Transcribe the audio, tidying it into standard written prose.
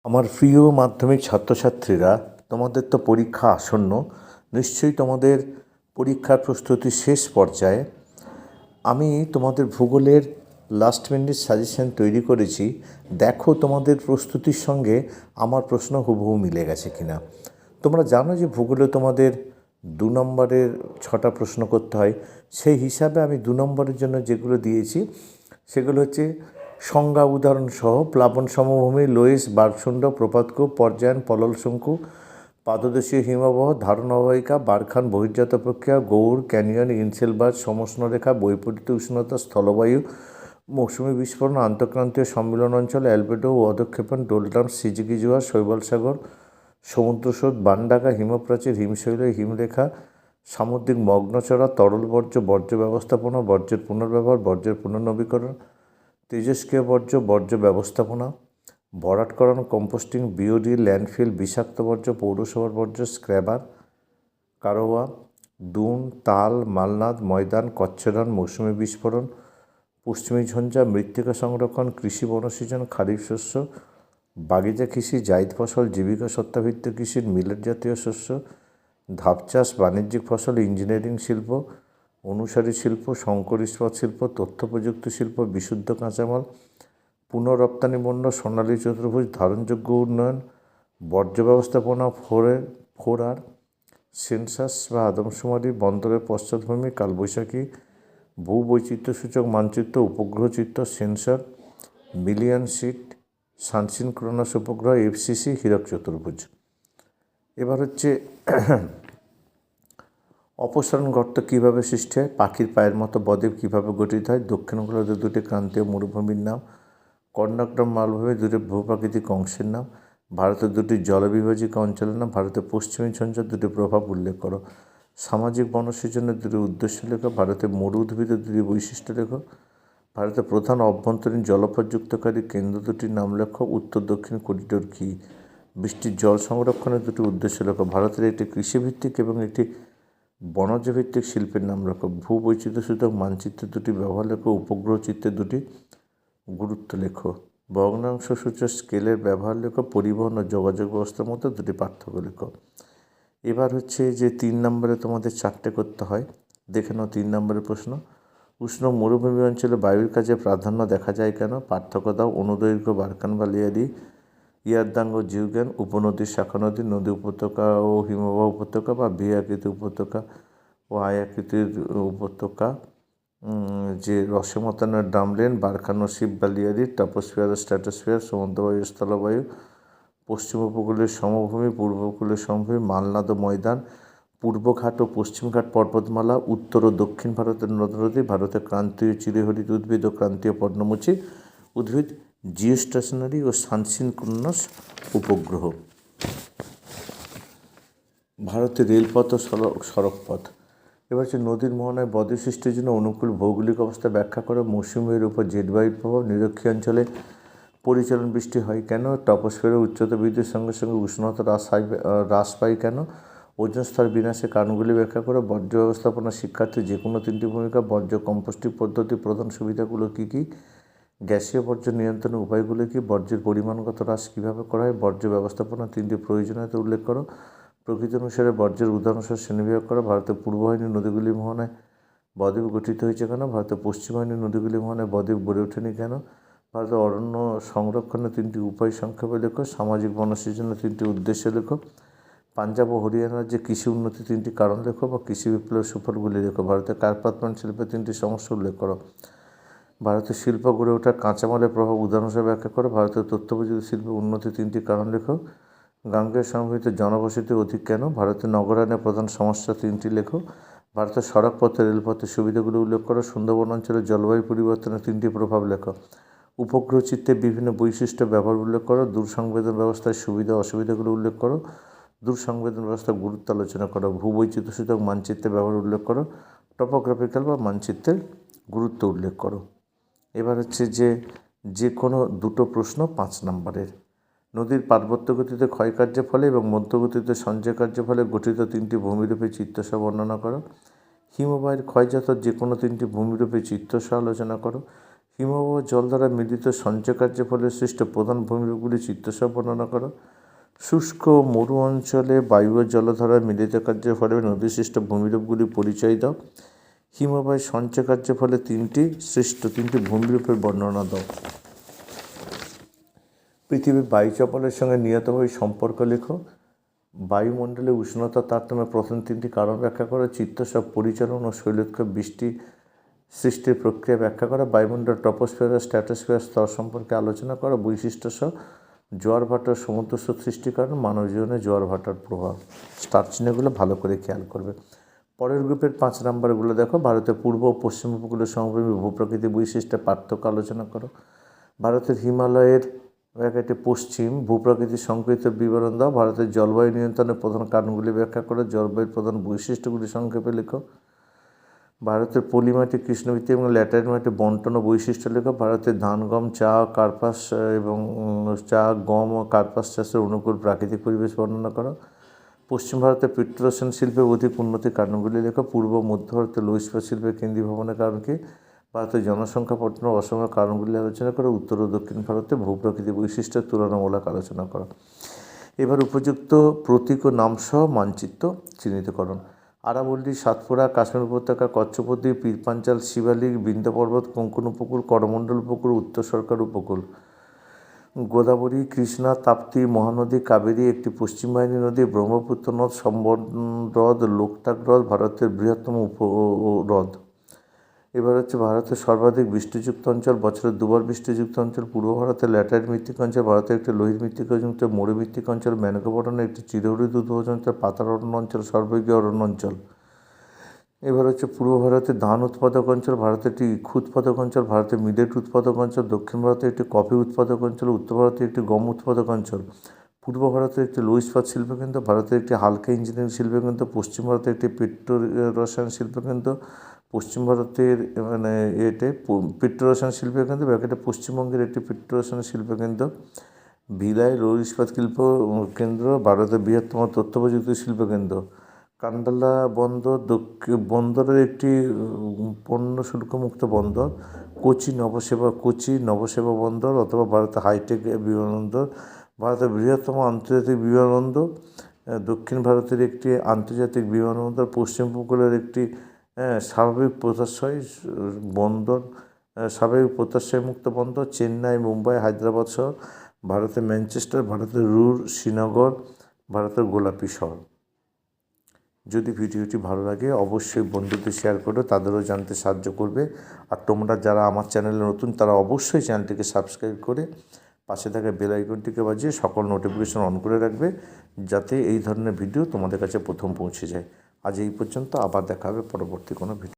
আমার প্রিয় মাধ্যমিক ছাত্রছাত্রীরা, তোমাদের তো পরীক্ষা আসন্ন। নিশ্চয়ই তোমাদের পরীক্ষার প্রস্তুতির শেষ পর্যায়ে। আমি তোমাদের ভূগোলের লাস্ট মিনিট সাজেশন তৈরি করেছি। দেখো তোমাদের প্রস্তুতির সঙ্গে আমার প্রশ্ন হুবহু মিলে গেছে কিনা। তোমরা জানো যে ভূগোলে তোমাদের 2 নম্বরের 6টা প্রশ্ন করতে হয়। সেই হিসাবে আমি 2 নম্বরের জন্য যেগুলো দিয়েছি সেগুলো হচ্ছে সংজ্ঞা উদাহরণ সহ প্লাবন সমভূমি, লোয়েস, বার্গসুন্ড, প্রপাতকূপ, পর্যায়ন, পললশঙ্কু, পাদদেশীয় হিমবাহ, ধারণ অববাহিকা, বারখান, বহির্জাত প্রক্রিয়া, গৌড়, ক্যানিয়ন, ইনসেলবার্গ, সমোষ্ণরেখা, বৈপরীত্য উষ্ণতা, স্থলবায়ু, মৌসুমী বিস্ফোরণ, আন্তঃক্রান্তীয় সম্মিলন অঞ্চল, অ্যালবেডো ও অধক্ষেপণ, ডোলডাম, সিজিকি জোয়ার, শৈবালসাগর, সমুদ্রস্রোত, বানডাকা, হিমপ্রাচীর, হিমশৈল, হিমরেখা, সামুদ্রিক মগ্নচড়া, তরল বর্জ্য, বর্জ্য ব্যবস্থাপনা, বর্জ্যের পুনর্ব্যবহার, বর্জ্যের পুনর্নবীকরণ, তেজস্ক্রিয় বর্জ্য, বর্জ্য ব্যবস্থাপনা, ভরাটকরণ, কম্পোস্টিং, বিওডি, ল্যান্ডফিল, বিষাক্ত বর্জ্য, পৌরসভার বর্জ্য, স্ক্র্যাবার, কারোয়া, দুন, তাল, মালনাদ, ময়দান, কচ্ছদান, মৌসুমী বিস্ফোরণ, পশ্চিমী ঝঞ্ঝা, মৃত্তিকা সংরক্ষণ, কৃষি বনসৃজন, খারিফ শস্য, বাগিচা কৃষি, জায়দ ফসল, জীবিকা সত্তাভিত্তিক কৃষি, মিলেট জাতীয় শস্য, ধাপ চাষ, বাণিজ্যিক ফসল, ইঞ্জিনিয়ারিং শিল্প, অনুসারী শিল্প, সংকর ইস্পাত শিল্প, তথ্য প্রযুক্তি শিল্প, বিশুদ্ধ কাঁচামাল, পুনঃরপ্তানি পণ্য, সোনালী চতুর্ভুজ, ধারণযোগ্য উন্নয়ন, বর্জ্য ব্যবস্থাপনা, ফোর আর, সেন্সাস বা আদমশুমারি, বন্দরের পশ্চাৎভূমি, কালবৈশাখী, ভূবৈচিত্র্যসূচক মানচিত্র, উপগ্রহ চিত্র, সেন্সর, মিলিয়ন শিট, সানসিনক্রোনাস উপগ্রহ, এফসিসি, হীরক চতুর্ভুজ। এবার হচ্ছে অপসারণ গর্ত কীভাবে সৃষ্টি হয়, পাখির পায়ের মতো বদ্বীপ কীভাবে গঠিত হয়, দক্ষিণ গোলার্ধের দুটি ক্রান্তীয় মরুভূমির নাম, কর্ণাটক মালভূমির দুটি ভূপ্রাকৃতিক অংশের নাম, ভারতের দুটি জলবিভাজিকা অঞ্চলের নাম, ভারতের পশ্চিমী ঝঞ্ঝার দুটি প্রভাব উল্লেখ করো, সামাজিক বনসৃজনের দুটি উদ্দেশ্য লেখো, ভারতের মরু উদ্ভিদের দুটি বৈশিষ্ট্য লেখো, ভারতের প্রধান অভ্যন্তরীণ জলপথযুক্তকারী কেন্দ্র দুটির নাম লেখো, উত্তর দক্ষিণ করিডোর কী, বৃষ্টির জল সংরক্ষণের দুটি উদ্দেশ্য লেখো, ভারতের একটি কৃষিভিত্তিক এবং একটি বনজ ভিত্তিক শিল্পের নাম লেখো, ভূবৈচিত্র্যসূচক মানচিত্রের দুটি ব্যবহার লেখো, উপগ্রহ চিত্রের দুটি গুরুত্ব লেখো, ভগ্নাংশ সূচক স্কেলের ব্যবহার লেখো, পরিবহন ও যোগাযোগ ব্যবস্থার মধ্যে দুটি পার্থক্য লেখো। এবার হচ্ছে যে 3 নম্বরে তোমাদের 4টে করতে হয়। দেখে নাও 3 নম্বরের প্রশ্ন। উষ্ণ মরুভূমি অঞ্চলে বায়ুর কাজে প্রাধান্য দেখা যায় কেন? পার্থক্য দাও। অনুদৈর্ঘ্য বারকান বালিয়ারি, ইয়ারদাঙ্গ জিউজ্ঞান, উপনদীর শাখা নদী, নদী উপত্যকা ও হিমবাহ উপত্যকা বা ভি আকৃতির উপত্যকা ও আই আকৃতির উপত্যকা, যে রসমতানের ডামলেন, বারখানো শিব বালিয়ারি, টপোস্ফিয়ার ও স্ট্র্যাটোস্ফিয়ার, সমুদ্রবায়ু, স্থলবায়ু, পশ্চিম উপকূলের সমভূমি, পূর্ব উপকূলের সমভূমি, মালনাদ ও ময়দান, পূর্বঘাট ও পশ্চিমঘাট পর্বতমালা, উত্তর ও দক্ষিণ ভারতের নদী, ভারতের ক্রান্তীয় চিরহরিত উদ্ভিদ ও ক্রান্তীয় পর্ণমোচী উদ্ভিদ, জিওস্টেশনারি ও সানসিনক্রোনাস উপগ্রহ। ভারতের রেলপথ ও সড়কপথ। এবার হচ্ছে নদীর মোহনায় বদ্বীপ সৃষ্টির জন্য অনুকূল ভৌগোলিক অবস্থা ব্যাখ্যা করে। মৌসুমীর উপর জেটবায়ুর প্রভাব। নিরক্ষীয় অঞ্চলে পরিচালন বৃষ্টি হয় কেন? টপোস্ফিয়ারের উচ্চতা বৃদ্ধির সঙ্গে সঙ্গে উষ্ণতা হ্রাস পায় কেন? ওজোন স্তর বিনাশের কারণগুলি ব্যাখ্যা করে। বর্জ্য ব্যবস্থাপনা শিক্ষার্থীর যে কোনো 3টি ভূমিকা। বর্জ্য কম্পোস্টিং পদ্ধতির প্রধান সুবিধাগুলো কী কী? গ্যাসীয় বর্জ্য নিয়ন্ত্রণের উপায়গুলো কী? বর্জ্যের পরিমাণগত হ্রাস কীভাবে করা হয়? বর্জ্য ব্যবস্থাপনার 3টি প্রয়োজনীয়তা উল্লেখ করো। প্রকৃতি অনুসারে বর্জ্যের উদাহরণসহ শ্রেণীবিভাগ করা। ভারতের পূর্ববাহিনী নদীগুলির মোহনায় বদ্বীপ গঠিত হয়েছে কেন? ভারতের পশ্চিমবাহিনী নদীগুলির মোহনায় বদ্বীপ গড়ে ওঠেনি কেন? ভারতের অরণ্য সংরক্ষণের 3টি উপায় সংক্ষেপে লেখো। সামাজিক বনসৃজনের 3টি উদ্দেশ্য লেখো। পাঞ্জাব ও হরিয়ানা রাজ্যে কৃষি উন্নতির 3টি কারণ লেখো বা কৃষি বিপ্লবের সুফলগুলি লেখো। ভারতের কার্পাতমান শিল্পের 3টি সমস্যা উল্লেখ করো। ভারতের শিল্প গড়ে ওঠার কাঁচামালের প্রভাব উদাহরণ হিসেবে ব্যাখ্যা করো। ভারতের তথ্য প্রযুক্তি শিল্পের উন্নতির 3টি কারণ লেখো। গাঙ্গেয় সমভূমিতে জনবসতি অধিক কেন? ভারতের নগরায়নের প্রধান সমস্যা 3টি লেখো। ভারতের সড়কপথে রেলপথের সুবিধাগুলি উল্লেখ করো। সুন্দরবন অঞ্চলের জলবায়ু পরিবর্তনের 3টি প্রভাব লেখো। উপগ্রহ চিত্রের বিভিন্ন বৈশিষ্ট্য ব্যবহার উল্লেখ করো। দূর সংবেদন ব্যবস্থার সুবিধা অসুবিধাগুলো উল্লেখ করো। দূর সংবেদন ব্যবস্থার গুরুত্ব আলোচনা করো। ভূবৈচিত্র্যসূচক মানচিত্রের ব্যবহার উল্লেখ করো। টপোগ্রাফিক্যাল বা মানচিত্রের গুরুত্ব উল্লেখ করো। এবার হচ্ছে যে কোনো 2টো প্রশ্ন 5 নম্বরের। নদীর পার্বত্য গতিতে ক্ষয়কার্যের ফলে এবং মধ্যগতিতে সঞ্চয় কার্যের ফলে গঠিত 3টি ভূমিরূপে চিত্রসহ বর্ণনা করো। হিমবাহের ক্ষয়জাত যে কোনো 3টি ভূমিরূপে চিত্রসহ আলোচনা করো। হিমবাহ জল দ্বারা মিলিত সঞ্চয় কার্যের ফলে সৃষ্ট প্রধান ভূমিরূপগুলি চিত্রসহ বর্ণনা করো। শুষ্ক মরু অঞ্চলে বায়ু ও জলধারার মিলিত কার্যের ফলে নদীসৃষ্ট ভূমিরূপগুলি পরিচয় দাও। হিমবাহের সঞ্চয় কার্যের ফলে তিনটি ভূমিরূপের বর্ণনা দাও। পৃথিবীর বায়ুচাপলের সঙ্গে নিয়তভাবে সম্পর্ক লেখো। বায়ুমণ্ডলে উষ্ণতা তারতম্যের প্রথম তিনটি কারণ ব্যাখ্যা করো। চিত্তসহ পরিচালন ও শৈলোৎক্ষেপ বৃষ্টি সৃষ্টির প্রক্রিয়া ব্যাখ্যা করা। বায়ুমণ্ডল ট্রপোস্ফিয়ার ও স্ট্র্যাটোস্ফিয়ার স্তর সম্পর্কে আলোচনা করা। বৈশিষ্ট্য সহ জোয়ার ভাটার সমুদ্র স্রোত সৃষ্টির কারণ, মানব জীবনে জোয়ার ভাটার প্রভাব। স্টার চিহ্নগুলো ভালো করে খেয়াল করবে। পরের গ্রুপের 5 নম্বরগুলো দেখো। ভারতের পূর্ব ও পশ্চিম উপকূলের সমভূমি ভূপ্রকৃতি বৈশিষ্ট্যের পার্থক্য আলোচনা করো। ভারতের হিমালয়ের ব্যাখ্যাটি পশ্চিম ভূপ্রকৃতির সংক্ষিপ্ত বিবরণ দাও। ভারতের জলবায়ু নিয়ন্ত্রণের প্রধান কারণগুলি ব্যাখ্যা করো। জলবায়ুর প্রধান বৈশিষ্ট্যগুলি সংক্ষেপে লেখো। ভারতের পলিমাটি, কৃষ্ণভিত্তিক এবং ল্যাটারাইট মাটি বন্টন ও বৈশিষ্ট্য লেখো। ভারতের ধান, গম, চা ও কার্পাস চাষের অনুকূল প্রাকৃতিক পরিবেশ বর্ণনা করো। পশ্চিম ভারতের পেট্রোরসায়ন শিল্পের অধিক উন্নতির কারণগুলি লেখো। পূর্ব মধ্য ভারতের লৌহ ইস্পাত শিল্পের কেন্দ্রীভবনের কারণ কি? ভারতের জনসংখ্যা পটন ও অসমের কারণগুলি আলোচনা করো। উত্তর ও দক্ষিণ ভারতে ভূপ্রকৃতি বৈশিষ্ট্যের তুলনামূলক আলোচনা করো। এবার উপযুক্ত প্রতীক ও নামসহ মানচিত্র চিহ্নিতকরণ। আরাবল্লী, সাতপুরা, কাশ্মীর উপত্যকা, কচ্ছপদ্বীপ, পীরপাঞ্চাল, শিবালিক, বিন্ধ্য পর্বত, কোঙ্কণ উপকূল, করমণ্ডল উপকূল, উত্তর সরকার উপকূল। গোদাবরী, কৃষ্ণা, তাপ্তি, মহানদী, কাবেরী একটি পশ্চিম বাহিনী নদী, ব্রহ্মপুত্র নদ, সম্বর হ্রদ, লোকটাক হ্রদ ভারতের বৃহত্তম হ্রদ। এবার হচ্ছে ভারতের সর্বাধিক বৃষ্টিযুক্ত অঞ্চল, বছরে দুবার বৃষ্টিযুক্ত অঞ্চল। পূর্ব ভারতের ল্যাটারাইট ভিত্তিক অঞ্চল, ভারতের একটি লোহিত ভিত্তিক অঞ্চল, মরুভিত্তিক অঞ্চল, ম্যানগ্রোভ একটি চিরহরিত উদ্ভিদ অঞ্চল, পাতার অরণ্য অঞ্চল, সর্বগীয় অরণ্য অঞ্চল। এবার হচ্ছে পূর্ব ভারতের ধান উৎপাদক অঞ্চল, ভারতের একটি ইক্ষু উৎপাদক অঞ্চল, ভারতের মিলেট উৎপাদক অঞ্চল, দক্ষিণ ভারতের একটি কফি উৎপাদক অঞ্চল, উত্তর ভারতের একটি গম উৎপাদক অঞ্চল। পূর্ব ভারতের একটি লৌহ ইস্পাত শিল্পকেন্দ্র, ভারতের একটি হালকা ইঞ্জিনিয়ারিং শিল্পকেন্দ্র, পশ্চিম ভারতের একটি পেট্রোরসায়ন শিল্পকেন্দ্র, পশ্চিম ভারতের পেট্রোরসায়ন শিল্পকেন্দ্র ব্যাকেটে পশ্চিমবঙ্গের একটি পেট্রোরসায়ন শিল্পকেন্দ্র। ভিলাই লৌহ ইস্পাত শিল্প কেন্দ্র, ভারতের বৃহত্তম তথ্য প্রযুক্তি শিল্পকেন্দ্র। কান্ডালা বন্দরের একটি পণ্য শুল্কমুক্ত বন্দর। কোচি নবসেবা বন্দর অথবা ভারতের হাইটেক বিমানবন্দর, ভারতের বৃহত্তম আন্তর্জাতিক বিমানবন্দর। দক্ষিণ ভারতের একটি আন্তর্জাতিক বিমানবন্দর। পশ্চিম উপকূলের একটি স্বাভাবিক প্রত্যাশামুক্ত বন্দর। চেন্নাই, মুম্বাই, হায়দ্রাবাদ শহর, ভারতের ম্যানচেস্টার, ভারতের রুর, শ্রীনগর, ভারতের গোলাপি শহর। যদি ভিডিওটি ভালো লাগে অবশ্যই বন্ধুদের শেয়ার করো, তাদেরও জানতে সাহায্য করবে। আর তোমরা যারা আমার চ্যানেলে নতুন তারা অবশ্যই চ্যানেলটিকে সাবস্ক্রাইব করে পাশে থাকা বেল আইকনটিকে বাজিয়ে সকল নোটিফিকেশন অন করে রাখবে, যাতে এই ধরনের ভিডিও তোমাদের কাছে প্রথম পৌঁছে যায়। আজ এই পর্যন্ত, আবার দেখা হবে পরবর্তী কোনো ভিডিও।